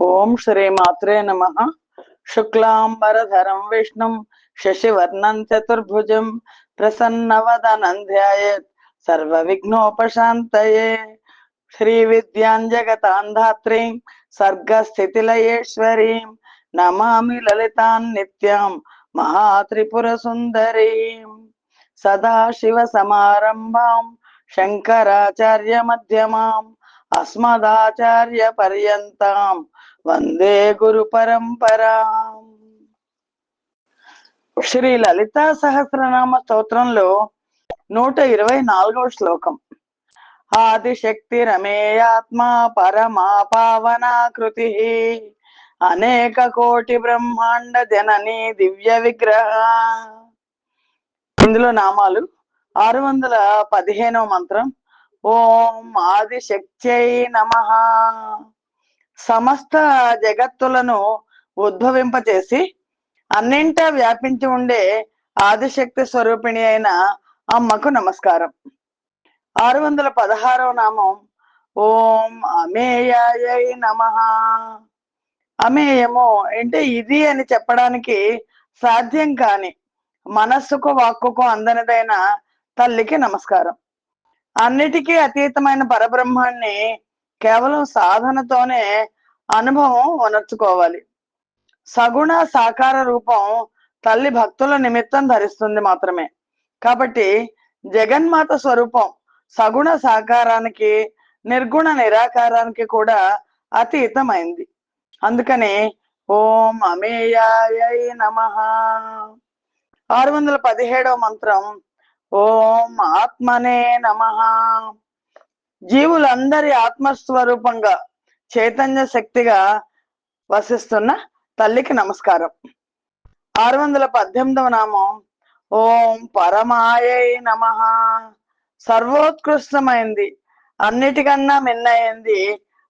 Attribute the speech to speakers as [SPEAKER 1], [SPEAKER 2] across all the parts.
[SPEAKER 1] ఓం శ్రీ మాత్రే నమః. శుక్లాంబరధరం విష్ణుం శశివర్ణం చతుర్భుజం ప్రసన్నవదనం ధ్యాయేత్ సర్వ విఘ్నోపశాంతయే. శ్రీ విద్యాం జగతాం ధాత్రీం సర్గస్థితిలయేశ్వరీం నమామి లలితాం నిత్యాం మహాత్రిపుర సుందరీం. సదాశివ సమారంభాం శంకరాచార్య మధ్యమాం అస్మదాచార్య పర్యంతం వందే గురు పరంపరా. శ్రీ లలితా సహస్రనామ స్తోత్రంలో 124వ శ్లోకం. ఆదిశక్తి రమేయాత్మా పరమా పావనాకృతి అనేక కోటి బ్రహ్మాండ జనని దివ్య విగ్రహ. ఇందులో నామాలు 615వ మంత్రం. ఓం ఆదిశక్త్యై నమః. సమస్త జగత్తులను ఉద్భవింపచేసి అన్నింటా వ్యాపించి ఉండే ఆదిశక్తి స్వరూపిణి అయిన అమ్మకు నమస్కారం. 616వ నామం. ఓం అమేయాయై నమః. అమేయము అంటే ఇది అని చెప్పడానికి సాధ్యం కాని, మనస్సుకు వాక్కుకు అందనిదైన తల్లికి నమస్కారం. అన్నిటికీ అతీతమైన పరబ్రహ్మాన్ని కేవలం సాధనతోనే అనుభవం ఉనర్చుకోవాలి. సగుణ సాకార రూపం తల్లి భక్తుల నిమిత్తం ధరిస్తుంది మాత్రమే. కాబట్టి జగన్మాత స్వరూపం సగుణ సాకారానికి నిర్గుణ నిరాకారానికి కూడా అతీతమైంది. అందుకని ఓం అమేయాయై నమః. 617వ మంత్రం. ఓం ఆత్మనే నమః. జీవులందరి ఆత్మస్వరూపంగా చైతన్య శక్తిగా వసిస్తున్న తల్లికి నమస్కారం. 618వ నామం. ఓం పరమాయై నమః. సర్వోత్కృష్టమైంది, అన్నిటికన్నా మిన్నైంది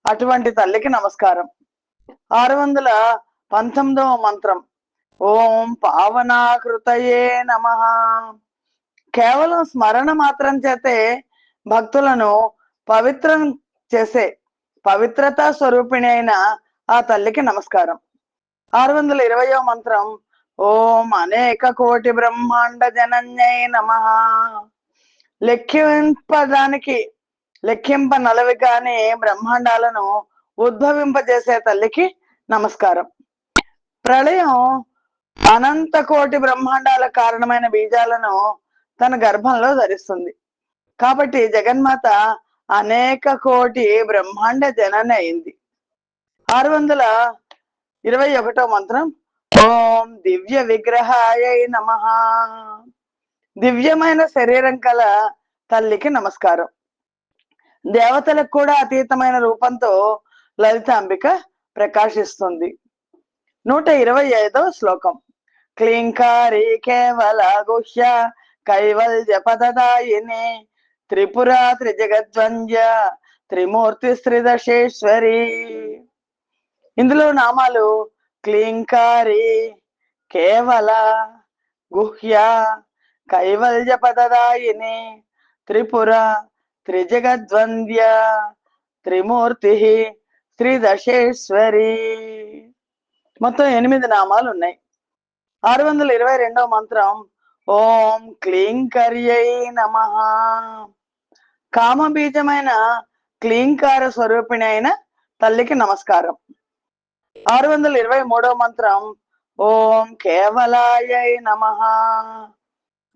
[SPEAKER 1] అటువంటి తల్లికి నమస్కారం. 619వ మంత్రం. ఓం పావనాకృతయే నమః. కేవలం స్మరణ మాత్రం చేతే భక్తులను పవిత్రం చేసే పవిత్రతా స్వరూపిణి అయిన ఆ తల్లికి నమస్కారం. 620వ మంత్రం. ఓం అనేక కోటి బ్రహ్మాండ జనన్యై నమః. లెక్కింపనలవి కాని బ్రహ్మాండాలను ఉద్భవింపజేసే తల్లికి నమస్కారం. ప్రళయం అనంత కోటి బ్రహ్మాండాల కారణమైన బీజాలను తన గర్భంలో ధరిస్తుంది. కాబట్టి జగన్మాత అనేక కోటి బ్రహ్మాండ జనని అయింది. 621వ మంత్రం. ఓం దివ్య విగ్రహాయై నమః. దివ్యమైన శరీరం కల తల్లికి నమస్కారం. దేవతలకు కూడా అతీతమైన రూపంతో లలితాంబిక ప్రకాశిస్తుంది. 125వ శ్లోకం. క్లీంకారి కేవల గుహ్య కైవల్య పదదాయిని త్రిపురా త్రిజగద్వంద్య త్రిమూర్తి శ్రీదశేశ్వరి. ఇందులో నామాలు క్లీంకారి, కేవల, గుహ్య, కైవల్య పదదాయిని, త్రిపుర, త్రిజగద్వంద్య, త్రిమూర్తి శ్రీదశేశ్వరి. మొత్తం 8 నామాలు ఉన్నాయి. 622వ మంత్రం. ఓం క్లీంకర్యై నమః. కామబీజమైన క్లీంకార స్వరూపిణి అయిన తల్లికి నమస్కారం. 623వ మంత్రం. ఓం కేవలాయై నమః.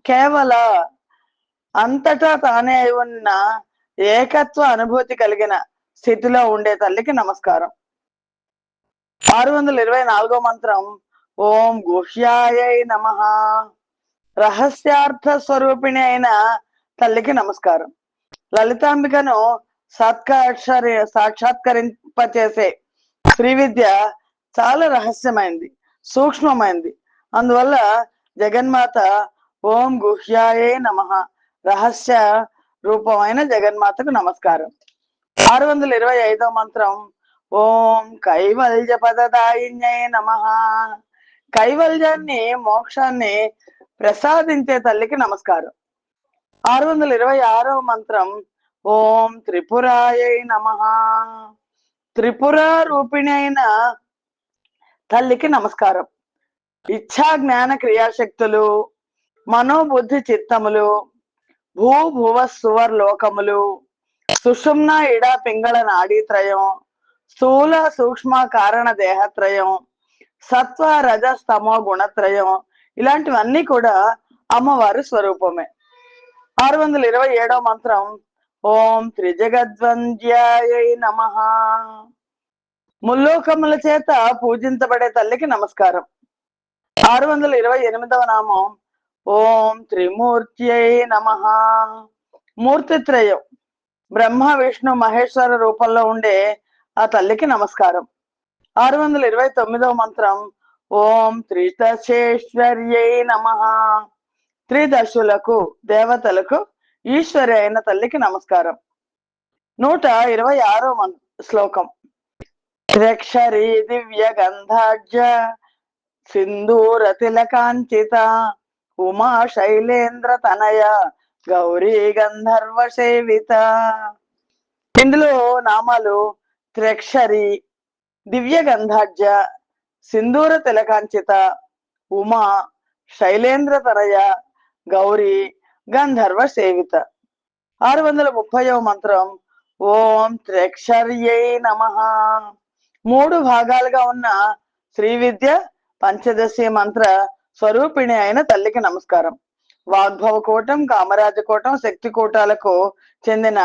[SPEAKER 1] కేవల, అంతటా తానే ఉన్న ఏకత్వ అనుభూతి కలిగిన స్థితిలో ఉండే తల్లికి నమస్కారం. 624వ మంత్రం. ఓం గుహ్యాయై నమః. రహస్యార్థ స్వరూపిణి అయిన తల్లికి నమస్కారం. లలితాంబికను సాక్షాత్కరింపచేసే శ్రీ విద్య చాలా రహస్యమైంది, సూక్ష్మమైంది. అందువల్ల జగన్మాత ఓం గుహ్యాయే నమః, రహస్య రూపమైన జగన్మాతకు నమస్కారం. 625వ మంత్రం. ఓం కైవల్య పదదాయిన్యై నమః. కైవల్యాన్ని, మోక్షాన్ని ప్రసాదించే తల్లికి నమస్కారం. 626వ మంత్రం. ఓం త్రిపురాయై నమః. త్రిపుర రూపిణి అయిన తల్లికి నమస్కారం. ఇచ్ఛా జ్ఞాన క్రియాశక్తులు, మనోబుద్ధి చిత్తములు, భూభువ సువర్ లోకములు, సుషుమ్న ఇడ పింగళ నాడీత్రయం, స్థూల సూక్ష్మ కారణ దేహత్రయం, సత్వ రజ స్తమో గుణత్రయం, ఇలాంటివన్నీ కూడా అమ్మవారి స్వరూపమే. 627వ మంత్రం ఓం త్రిజగద్వంద్యాయై నమః. ముల్లోకముల చేత పూజించబడే తల్లికి నమస్కారం. 628వ నామం ఓం త్రిమూర్త్యై నమః. మూర్తిత్రయం బ్రహ్మ విష్ణు మహేశ్వర రూపంలో ఉండే ఆ తల్లికి నమస్కారం. 629వ మంత్రం ఓం త్రిదశేశ్వర్యై నమః. త్రిదశులకు దేవతలకు ఈశ్వరి అయిన తల్లికి నమస్కారం. 126వ శ్లోకం త్ర్యక్షరీ దివ్య గంధాఢ్య సింధూర తిలకాంచిత ఉమా శైలేంద్ర తనయ గౌరీ గంధర్వ సేవిత. ఇందులో నామాలు త్ర్యక్షరి, దివ్య గంధాఢ్య, సింధూర తిలకాంచిత, ఉమా, శైలేంద్ర తనయ, గౌరీ, గంధర్వ సేవిత. 630వ మంత్రం ఓం త్ర్యక్షర్యై నమః. 3 భాగాలుగా ఉన్న శ్రీ విద్య పంచదశి మంత్ర స్వరూపిణి అయిన తల్లికి నమస్కారం. వాగ్భవ కూటం, కామరాజ కూటం, శక్తి కూటాలకు చెందిన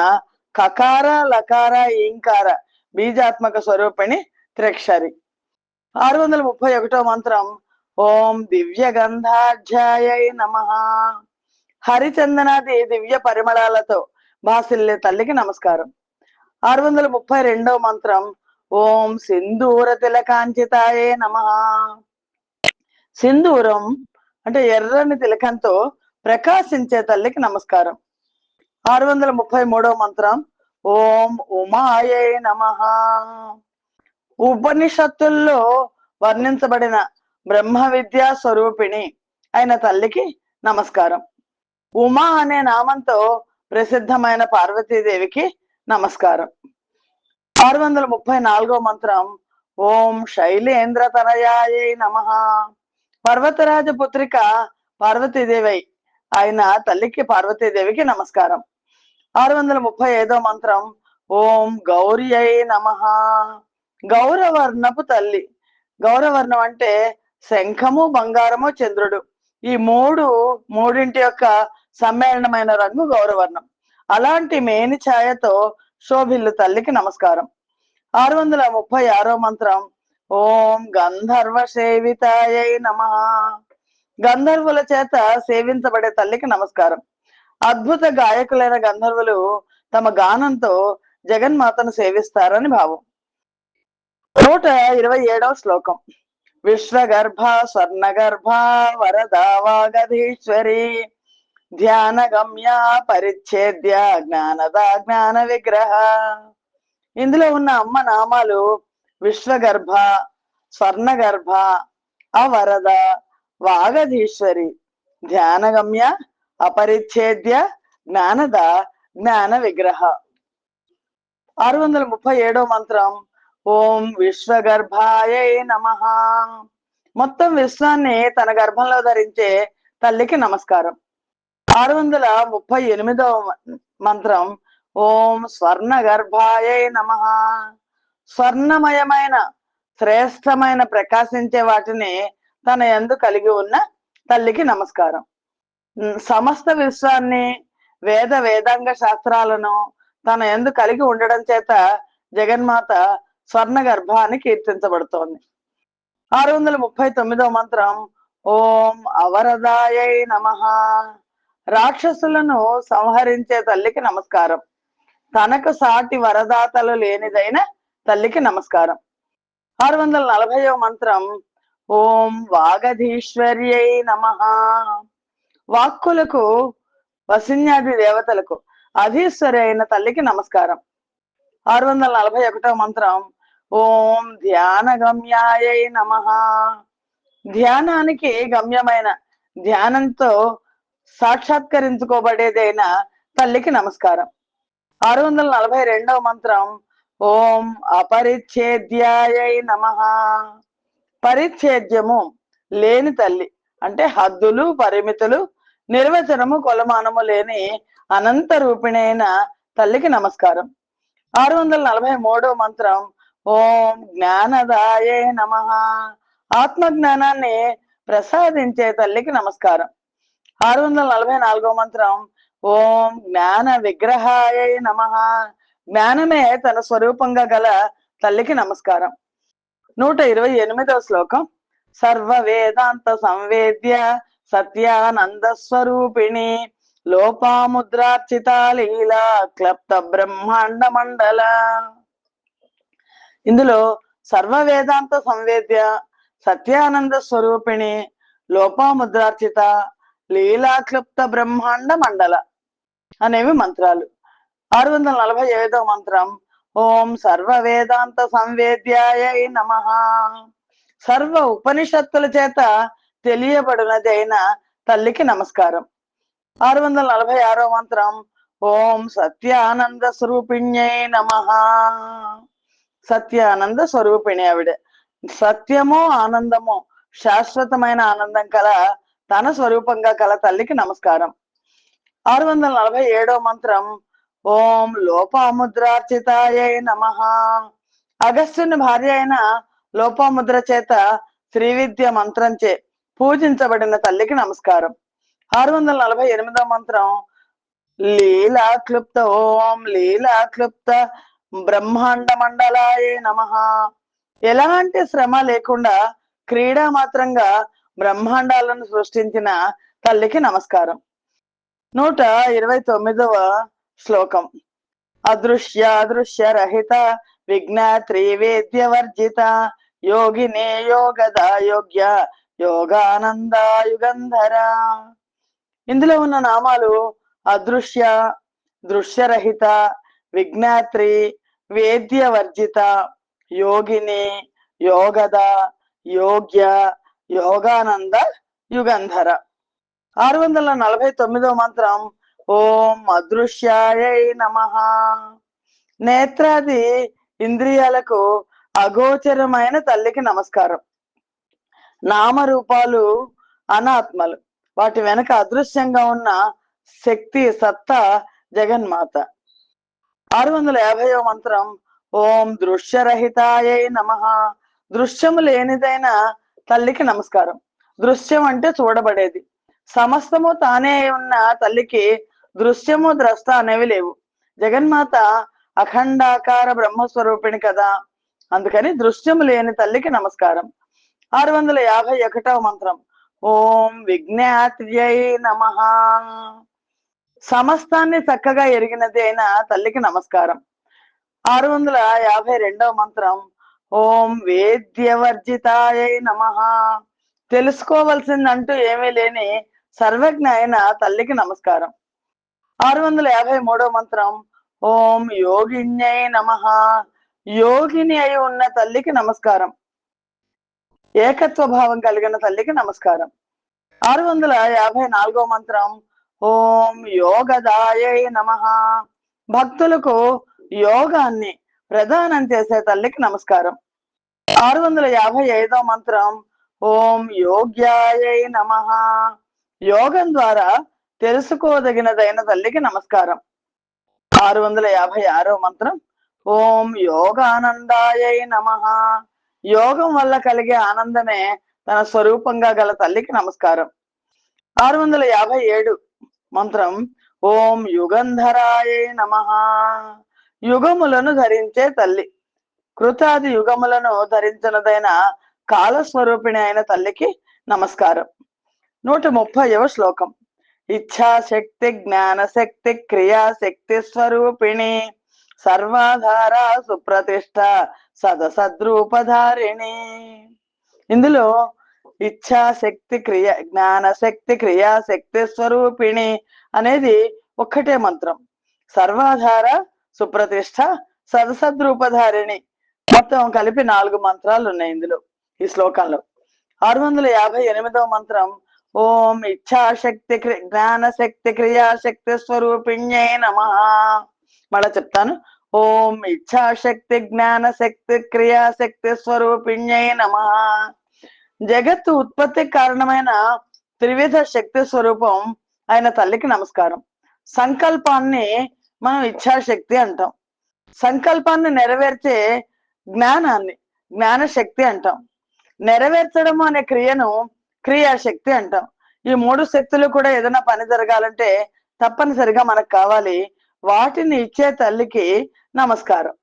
[SPEAKER 1] కకార లకార ఈంకార బీజాత్మక స్వరూపిణి త్రిక్షరి. 631వ మంత్రం ఓం దివ్య గంధాధ్యాయై నమః. హరిచందనాది దివ్య పరిమళాలతో భాసిల్లే తల్లికి నమస్కారం. 632వ మంత్రం ఓం సింధూర తిలకాంచితాయే నమః. సింధూరం అంటే ఎర్రని తిలకంతో ప్రకాశించే తల్లికి నమస్కారం. 633వ మంత్రం ఓం ఉమాయై నమః. ఉపనిషత్తుల్లో వర్ణించబడిన బ్రహ్మ విద్యా స్వరూపిణి అయిన తల్లికి నమస్కారం. ఉమా అనే నామంతో ప్రసిద్ధమైన పార్వతీదేవికి నమస్కారం. 634వ మంత్రం ఓం శైలేంద్ర తనయాయై నమః. పర్వతరాజ పుత్రిక పార్వతీదేవి ఆయన తల్లికి పార్వతీదేవికి నమస్కారం. 635వ మంత్రం ఓం గౌరీ అయి నమః. గౌరవర్ణపు తల్లి. గౌరవర్ణం అంటే శంఖము, బంగారము, చంద్రుడు, ఈ మూడింటి యొక్క సమ్మేళనమైన రంగు గౌరవర్ణం. అలాంటి మేని ఛాయతో శోభిల్లు తల్లికి నమస్కారం. 636వ మంత్రం ఓం గంధర్వ సేవితాయై నమః. గంధర్వుల చేత సేవించబడే తల్లికి నమస్కారం. అద్భుత గాయకులైన గంధర్వులు తమ గానంతో జగన్మాతను సేవిస్తారని భావం. 127వ శ్లోకం విశ్వగర్భ స్వర్ణగర్భ వరదా వాగధీశ్వరి ధ్యాన గమ్య పరిచ్ఛేద్య జ్ఞానద జ్ఞాన విగ్రహ. ఇందులో ఉన్న అమ్మ నామాలు విశ్వగర్భ, స్వర్ణగర్భ, అవరద, వాగధీశ్వరి, ధ్యానగమ్య, అపరిచ్ఛేద్య, జ్ఞానద, జ్ఞాన విగ్రహ. 637వ మంత్రం ఓం విశ్వగర్భాయై నమః. మొత్తం విశ్వాన్ని తన గర్భంలో ధరించే తల్లికి నమస్కారం. 638వ మంత్రం ఓం స్వర్ణగర్భాయై నమః. స్వర్ణమయమైన శ్రేష్టమైన ప్రకాశించే వాటిని తన యందు కలిగి ఉన్న తల్లికి నమస్కారం. సమస్త విశ్వాన్ని వేదాంగ శాస్త్రాలను తన యందు కలిగి ఉండడం చేత జగన్మాత స్వర్ణ గర్భాన్ని కీర్తించబడుతోంది. 639వ మంత్రం ఓం అవరదాయై నమః. రాక్షసులను సంహరించే తల్లికి నమస్కారం. తనకు సాటి వరదాతలు లేనిదైన తల్లికి నమస్కారం. 640వ మంత్రం ఓం వాగధీశ్వర్యై నమః. వాక్కులకు వసిన్యాది దేవతలకు అధీశ్వరి అయిన తల్లికి నమస్కారం. 641వ మంత్రం ఓం ధ్యాన గమ్యాయై నమః. ధ్యానానికి గమ్యమైన, ధ్యానంతో సాక్షాత్కరించుకోబడేదైన తల్లికి నమస్కారం. 642వ మంత్రం ఓం అపరిచ్ఛేద్యాయై నమః. పరిచ్ఛేద్యము లేని తల్లి అంటే హద్దులు పరిమితులు నిర్వచనము కొలమానము లేని అనంత రూపిణైన తల్లికి నమస్కారం. 643వ మంత్రం ఓం జ్ఞానదాయే నమః. ఆత్మ జ్ఞానాన్ని ప్రసాదించే తల్లికి నమస్కారం. 644వ మంత్రం ఓం జ్ఞాన విగ్రహాయై నమః. జ్ఞానమే తన స్వరూపంగా గల తల్లికి నమస్కారం. 128వ శ్లోకం సర్వ వేదాంత సంవేద్య సత్యానంద స్వరూపిణి లోపాముద్రార్చిత లీలా క్లప్త బ్రహ్మాండ మండల. ఇందులో సర్వ వేదాంత సంవేద్య సత్యానంద స్వరూపిణి లోపాముద్రార్చిత లీలా క్లుప్త బ్రహ్మాండ మండల అనేవి మంత్రాలు. 645వ మంత్రం ఓం సర్వ వేదాంత సంవేద్యాయై నమః. సర్వ ఉపనిషత్తుల చేత తెలియబడినదైన తల్లికి నమస్కారం. 646వ మంత్రం ఓం సత్యానంద స్వరూపిణ్యై నమః. సత్యానంద స్వరూపిణి ఆవిడ. సత్యము ఆనందము శాశ్వతమైన ఆనందం కల తన స్వరూపంగా కల తల్లికి నమస్కారం. 647వ మంత్రం ఓం లోపాముద్రార్చితాయై నమః. అగస్త్యుని భార్య అయిన లోపాముద్ర చేత శ్రీవిద్య మంత్రంచే పూజించబడిన తల్లికి నమస్కారం. 648వ మంత్రం లీలా క్లుప్త ఓం లీలా క్లుప్త బ్రహ్మాండ మండలాయే నమః. ఎలాంటి శ్రమ లేకుండా క్రీడా మాత్రంగా బ్రహ్మాండాలను సృష్టించిన తల్లికి నమస్కారం. 129వ శ్లోకం అదృశ్య రహిత విజ్ఞాత్రి వేద్య వర్జిత యోగినే యోగదా యోగ్య యోగానంద యుగంధర. ఇందులో ఉన్న నామాలు అదృశ్య, దృశ్యరహిత, విజ్ఞాత్రి, వేద్య వర్జిత, యోగిని, యోగద, యోగ్య, యోగానంద యుగంధర. 649వ మంత్రం ఓం అదృశ్యాయై నమః. నేత్రాది ఇంద్రియాలకు అగోచరమైన తల్లికి నమస్కారం. నామరూపాలు అనాత్మలు, వాటి వెనక అదృశ్యంగా ఉన్న శక్తి సత్తా జగన్మాత. 650వ మంత్రం ఓం దృశ్యరహితాయై నమః. దృశ్యము లేనిదైన తల్లికి నమస్కారం. దృశ్యం అంటే చూడబడేది. సమస్తము తానే ఉన్న తల్లికి దృశ్యము ద్రష్ట అనేవి లేవు. జగన్మాత అఖండాకార బ్రహ్మస్వరూపిణి కదా, అందుకని దృశ్యము లేని తల్లికి నమస్కారం. 651వ మంత్రం ఓం విజ్ఞాత్ర్యై నమః. సమస్తాన్ని చక్కగా ఎరిగినది అయిన తల్లికి నమస్కారం. 652వ మంత్రం ఓం వేద్యవర్జితాయై నమః. తెలుసుకోవలసిందంటూ ఏమీ లేని సర్వజ్ఞ అయిన తల్లికి నమస్కారం. 653వ మంత్రం ఓం యోగిన్యై నమః. యోగిని అయి ఉన్న తల్లికి నమస్కారం. ఏకత్వ భావం కలిగిన తల్లికి నమస్కారం. 654వ మంత్రం ఓం యోగదాయై నమః. భక్తులకు యోగాన్ని ప్రదానం చేసే తల్లికి నమస్కారం. 655వ మంత్రం ఓం యోగ్యాయై నమః. యోగం ద్వారా తెలుసుకోదగినదైన తల్లికి నమస్కారం. 656వ మంత్రం ఓం యోగానందాయై నమః. యోగం వల్ల కలిగే ఆనందమే తన స్వరూపంగా గల తల్లికి నమస్కారం. 657 మంత్రం ఓం యుగంధరాయై నమః. యుగములను ధరించే తల్లి. కృతాది యుగములను ధరించినదైన కాలస్వరూపిణి అయిన తల్లికి నమస్కారం. 130వ శ్లోకం ఇచ్ఛాశక్తి జ్ఞానశక్తి క్రియాశక్తి స్వరూపిణి సర్వాధార సుప్రతిష్ట సదసద్రూపధారిణి. ఇందులో ఇచ్ఛాశక్తి జ్ఞానశక్తి క్రియాశక్తి స్వరూపిణి అనేది ఒక్కటే మంత్రం. సర్వాధార సుప్రతిష్ట సదసద్రూపధారిణి మొత్తం కలిపి 4 మంత్రాలు ఉన్నాయి ఇందులో ఈ శ్లోకంలో. 658వ మంత్రం ఓం ఇచ్ఛాశక్తి జ్ఞానశక్తి క్రియాశక్తి స్వరూపిణ్యై నమః. మళ్ళా చెప్తాను. ఓం ఇచ్ఛాశక్తి జ్ఞానశక్తి క్రియాశక్తి స్వరూపిణ్యై నమః. జగత్తు ఉత్పత్తి కారణమైన త్రివిధ శక్తి స్వరూపం అయిన తల్లికి నమస్కారం. సంకల్పాన్ని మనం ఇచ్ఛాశక్తి అంటాం. సంకల్పాన్ని నెరవేర్చే జ్ఞానాన్ని జ్ఞానశక్తి అంటాం. నెరవేర్చడం అనే క్రియను క్రియాశక్తి అంటాం. ఈ మూడు శక్తులు కూడా ఏదైనా పని జరగాలంటే తప్పనిసరిగా మనకు కావాలి. వాటిని ఇచ్చే తల్లికి నమస్కారం.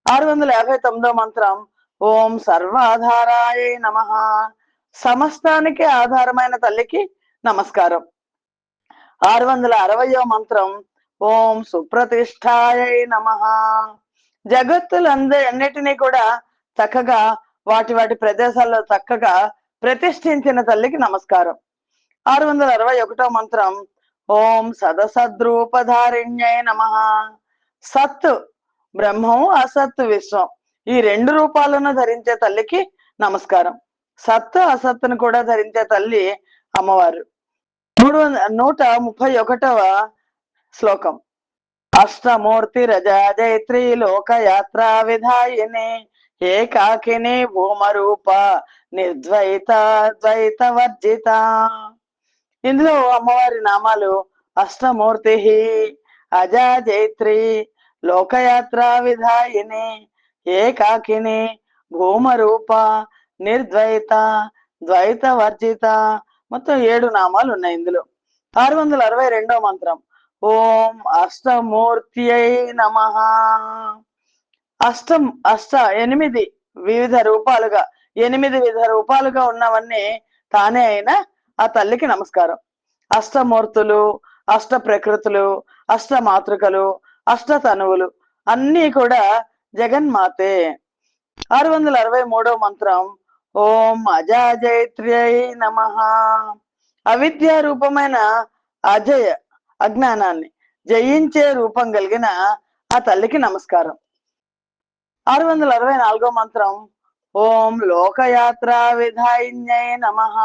[SPEAKER 1] 659వ మంత్రం ఓం సర్వాధారాయ నమః. సమస్తానికి ఆధారమైన తల్లికి నమస్కారం. 660వ మంత్రం ఓం సుప్రతిష్ఠాయ నమః. జగత్తులన్నిటినీ కూడా చక్కగా వాటి వాటి ప్రదేశాల్లో చక్కగా ప్రతిష్ఠించిన తల్లికి నమస్కారం. 661వ మంత్రం ఓం సదసద్రూపధారిణ్యై నమః. సత్ బ్రహ్మం, అసత్ విశ్వం, ఈ రెండు రూపాలను ధరించే తల్లికి నమస్కారం. సత్ అసత్తును కూడా ధరించే తల్లి అమ్మవారు. 131వ శ్లోకం అష్టమూర్తి రజాజైత్రి లోకయాత్రా విధాయిని ఏకాకిని భూమరూప నిర్ద్వైత ద్వైత వర్జిత. ఇందులో అమ్మవారి నామాలు అష్టమూర్తి, అజాజైత్రి, లోకయాత్రా విధాయిని, ఏకాకిని, భూమరూప, నిర్ద్వైత, ద్వైత వర్జిత, మొత్తం 7 నామాలు ఉన్నాయి ఇందులో. 662వ మంత్రం ఓం అష్టమూర్త్యై నమః. ఎనిమిది వివిధ రూపాలుగా 8 విధ రూపాలుగా ఉన్నవన్నీ తానే అయిన ఆ తల్లికి నమస్కారం. అష్టమూర్తులు, అష్ట ప్రకృతులు, అష్ట మాతృకలు, అష్ట తనువులు అన్నీ కూడా జగన్మాతే. 663వ మంత్రం ఓం అజాజైత్ర్యై నమః. అవిద్యా రూపమైన అజయ అజ్ఞానాన్ని జయించే రూపం కలిగిన ఆ తల్లికి నమస్కారం. 664వ మంత్రం ఓం లోకయాత్రా విధాయిన్యై నమః.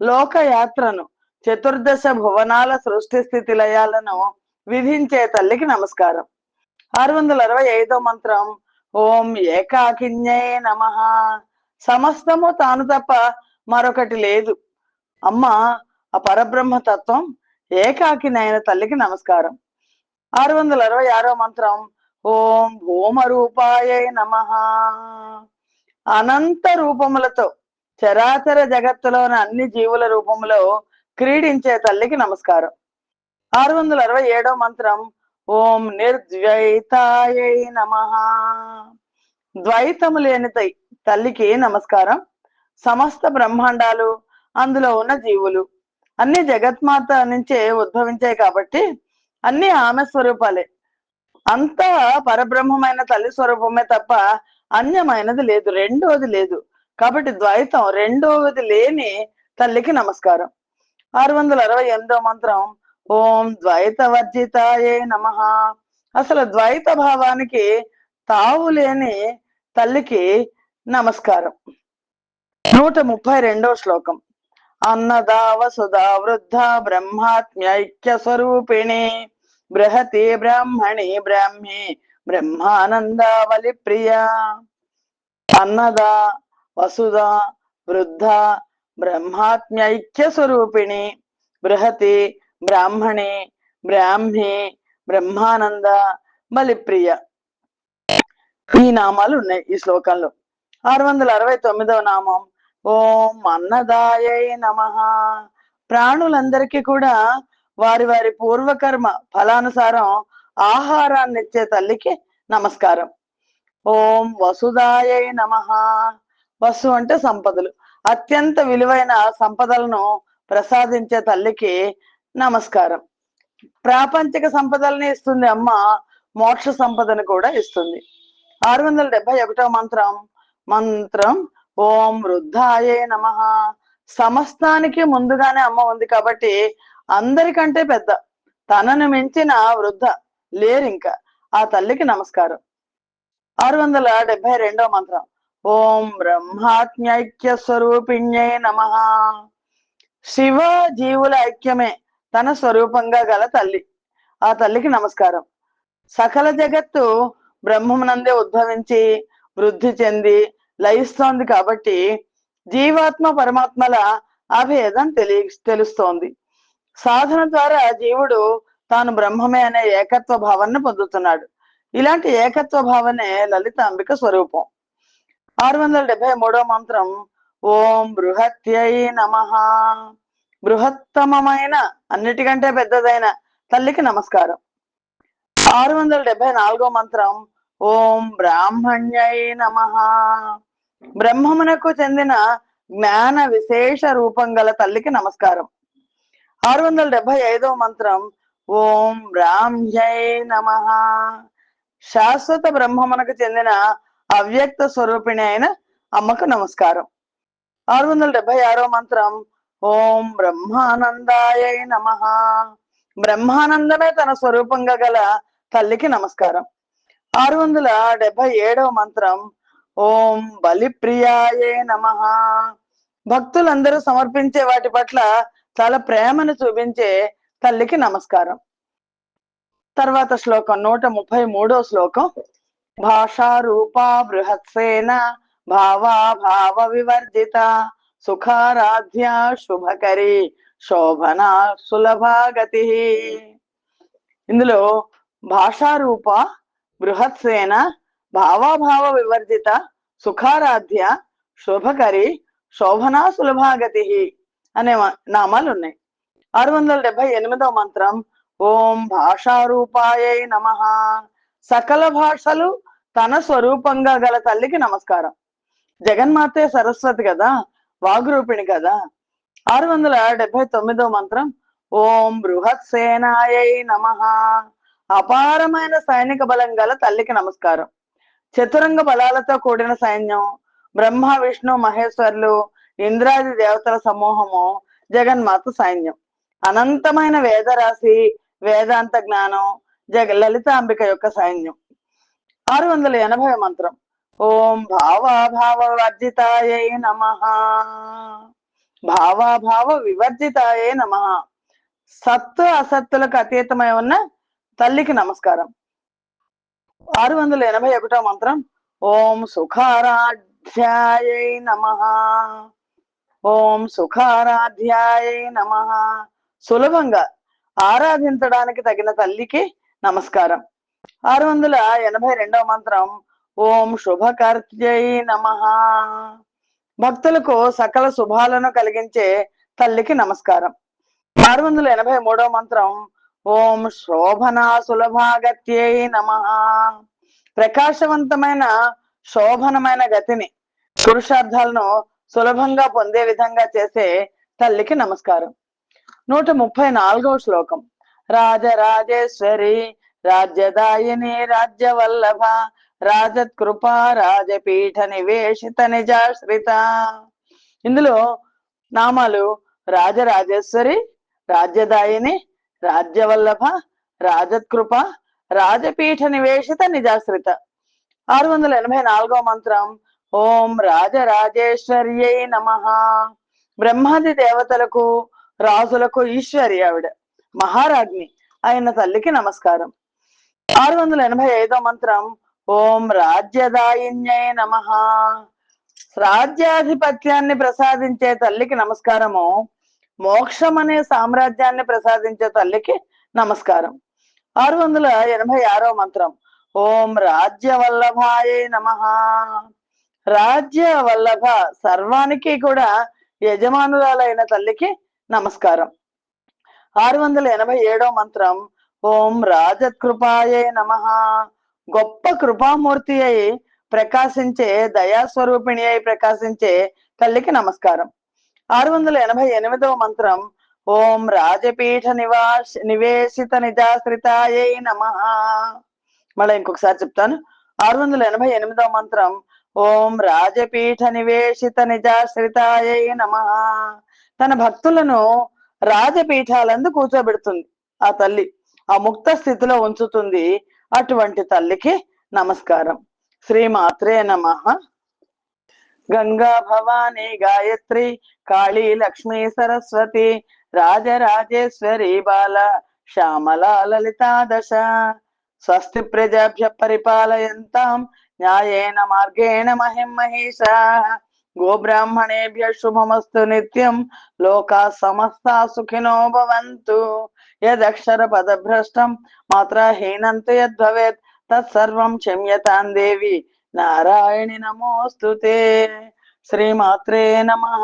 [SPEAKER 1] లోకయాత్రను, చతుర్దశ భువనాల సృష్టి స్థితి లయాలను విధించే తల్లికి నమస్కారం. 665వ మంత్రం ఓం ఏకాకిన్యై నమః. సమస్తము తాను తప్ప మరొకటి లేదు. అమ్మ ఆ పరబ్రహ్మ తత్వం ఏకాకినైన తల్లికి నమస్కారం. 666వ మంత్రం ఓం భూమరూపాయ నమః. అనంత రూపములతో చరాచర జగత్తులోని అన్ని జీవుల రూపంలో క్రీడించే తల్లికి నమస్కారం. 667వ మంత్రం ఓం నిర్ద్వైతాయ నమః. ద్వైతము లేని తల్లికి నమస్కారం. సమస్త బ్రహ్మాండాలు, అందులో ఉన్న జీవులు అన్ని జగత్మాత నుంచే ఉద్భవించాయి కాబట్టి అన్ని ఆమె స్వరూపాలే. అంతా పరబ్రహ్మమైన తల్లి స్వరూపమే తప్ప అన్యమైనది లేదు, రెండోది లేదు. కాబట్టి ద్వైతం, రెండవది లేని తల్లికి నమస్కారం. 668వ మంత్రం ఓం ద్వైత వర్జితాయే నమః. అసలు ద్వైత భావానికి తావు లేని తల్లికి నమస్కారం. 132వ శ్లోకం అన్నదా వసుదా వృద్ధ బ్రహ్మాత్మ్యైక్య స్వరూపిణి బృహతి బ్రాహ్మణి బ్రాహ్మి బ్రహ్మానందావళి ప్రియ. అన్నదా వసుదా వృద్ధ బ్రహ్మాత్మ్యైక్య స్వరూపిణి బృహతి బ్రాహ్మణి బ్రాహ్మి బ్రహ్మానంద బలిప్రియ. ఈ నామాలు ఉన్నాయి ఈ శ్లోకంలో. 669వ నామం ఓం అన్నదాయై నమః. ప్రాణులందరికీ కూడా వారి వారి పూర్వకర్మ ఫలానుసారం ఆహారాన్ని ఇచ్చే తల్లికి నమస్కారం. ఓం వసుదాయై నమః. వసు అంటే సంపదలు, అత్యంత విలువైన సంపదలను ప్రసాదించే తల్లికి నమస్కారం. ప్రాపంచిక సంపదల్ని ఇస్తుంది అమ్మ, మోక్ష సంపదను కూడా ఇస్తుంది. 671వ మంత్రం ఓం వృద్ధాయే నమః. సమస్తానికి ముందుగానే అమ్మ ఉంది కాబట్టి అందరికంటే పెద్ద, తనను మించిన వృద్ధ లేరు ఇంకా, ఆ తల్లికి నమస్కారం. 672వ మంత్రం ఓం బ్రహ్మాత్మ్యైక్య స్వరూపిణ్యై నమః. శివ జీవుల ఐక్యమే తన స్వరూపంగా గల తల్లి, ఆ తల్లికి నమస్కారం. సకల జగత్తు బ్రహ్మమునందే ఉద్భవించి వృద్ధి చెంది లయిస్తోంది కాబట్టి జీవాత్మ పరమాత్మల అభేదం తెలుస్తోంది. సాధన ద్వారా జీవుడు తాను బ్రహ్మమే అనే ఏకత్వ భావాన్ని పొందుతున్నాడు. ఇలాంటి ఏకత్వ భావనే లలితాంబిక స్వరూపం. 673వ మంత్రం ఓం బృహత్యై నమః. బృహత్తమమైన అన్నిటికంటే పెద్దదైన తల్లికి నమస్కారం. 674వ మంత్రం ఓం బ్రాహ్మణ్యై నమః. బ్రహ్మమునకు చెందిన జ్ఞాన విశేష రూపం గల తల్లికి నమస్కారం. 675వ మంత్రం ఓం బ్రాహ్మ్యై నమః. శాశ్వత బ్రహ్మమునకు చెందిన అవ్యక్త స్వరూపిణి అయిన అమ్మకు నమస్కారం. 676వ మంత్రం ఓం బ్రహ్మానందాయై నమః. బ్రహ్మానందమే తన స్వరూపంగా గల తల్లికి నమస్కారం. 677వ మంత్రం ఓం బలిప్రియాయే నమః. భక్తులందరూ సమర్పించే వాటి పట్ల చాలా ప్రేమను చూపించే తల్లికి నమస్కారం. తర్వాత శ్లోకం 133వ శ్లోకం భాషా రూపా బృహత్సేన భావా భావ వివర్జిత సుఖారాధ్య శుభకరి శోభన సులభాగతి. ఇందులో భాషారూప బృహత్సేన భావాభావ వివర్జిత సుఖారాధ్య శుభకరి శోభనా సులభాగతి అనే నామాలు ఉన్నాయి. 678వ మంత్రం ఓం భాషారూపాయై నమః. సకల భాషలు తన స్వరూపంగా గల తల్లికి నమస్కారం. జగన్మాతే సరస్వతి కదా, వాగ్రూపిణి కదా. 679వ మంత్రం ఓం బృహత్సేనాయై నమః. అపారమైన సైనిక బలం గల తల్లికి నమస్కారం. చతురంగ బలాలతో కూడిన సైన్యం, బ్రహ్మ విష్ణు మహేశ్వరులు ఇంద్రాది దేవతల సమూహము జగన్మాత సైన్యం. అనంతమైన వేదరాశి వేదాంత జ్ఞానం లలితాంబిక యొక్క సైన్యం. 680వ మంత్రం ఓం భావాభావ వర్జితాయై నమః. భావాభావ వివర్జితాయై నమః. సత్తు అసత్తులకు అతీతమై ఉన్న తల్లికి నమస్కారం. 681వ మంత్రం ఓం సుఖారాధ్యాయై నమః. ఓం సుఖారాధ్యాయై నమః. సులభంగా ఆరాధించడానికి తగిన తల్లికి నమస్కారం. 682వ మంత్రం ఓం శుభకర్త్యై నమః. భక్తులకు సకల శుభాలను కలిగించే తల్లికి నమస్కారం. 683వ మంత్రం ఓం శోభనా సులభాగత్యై నమః. ప్రకాశవంతమైన శోభనమైన గతిని పురుషార్థాలను సులభంగా పొందే విధంగా చేసే తల్లికి నమస్కారం. 134వ శ్లోకం రాజరాజేశ్వరి రాజ్యదాయిని రాజ్యవల్లభ రాజత్కృపా రాజపీఠ నివేశిత నిజాశ్రిత. ఇందులో నామాలు రాజరాజేశ్వరి, రాజ్యదాయిని, రాజ్యవల్లభ, రాజత్కృప, రాజపీఠ నివేశిత నిజాశ్రిత. 684వ మంత్రం ఓం రాజరాజేశ్వర్యై నమః. బ్రహ్మాది దేవతలకు రాజులకు ఈశ్వరి ఆవిడ, మహారాజ్ని అయిన తల్లికి నమస్కారం. 685వ మంత్రం ఓం రాజ్యదాయిన్యై నమః. రాజ్యాధిపత్యాన్ని ప్రసాదించే తల్లికి నమస్కారము. మోక్షం అనే సామ్రాజ్యాన్ని ప్రసాదించే తల్లికి నమస్కారం. 686వ మంత్రం ఓం రాజ్యవల్లభాయై నమః. రాజ్య వల్లభ సర్వానికి కూడా యజమానురాలైన తల్లికి నమస్కారం. 687వ మంత్రం ఓం రాజకృపాయై నమః. గొప్ప కృపామూర్తి అయి ప్రకాశించే దయాస్వరూపిణి అయి ప్రకాశించే తల్లికి నమస్కారం. 688వ మంత్రం ఓం రాజపీఠ నివేశిత నిజాశ్రితాయై నమః. మళ్ళీ ఇంకొకసారి చెప్తాను. 688వ మంత్రం ఓం రాజపీఠ నివేశిత నిజాశ్రితాయై నమః. తన భక్తులను రాజపీఠాలందు కూర్చోబెడుతుంది ఆ తల్లి, ఆ ముక్త స్థితిలో ఉంచుతుంది. అటువంటి తల్లికి నమస్కారం. శ్రీమాత్రే నమః. గంగా భవానీ గాయత్రి కాళీ లక్ష్మీ సరస్వతి రాజరాజేశ్వరి బాల శ్యామలా లలితా దశ స్వస్తి ప్రజాభ్య పరిపాలయంతాం న్యాయేన మార్గేణ మహిం మహిషాః గోబ్రాహ్మణేభ్య శుభమస్తు నిత్యం లోకా సమస్తా సుఖినో భవంతు. యదక్షర పదభ్రష్టం మాత్రహీనంతు యద్భవేత్ తత్సర్వం క్షమ్యతాం దేవి నారాయణి నమోస్తుతే. శ్రీమాత్రే నమః.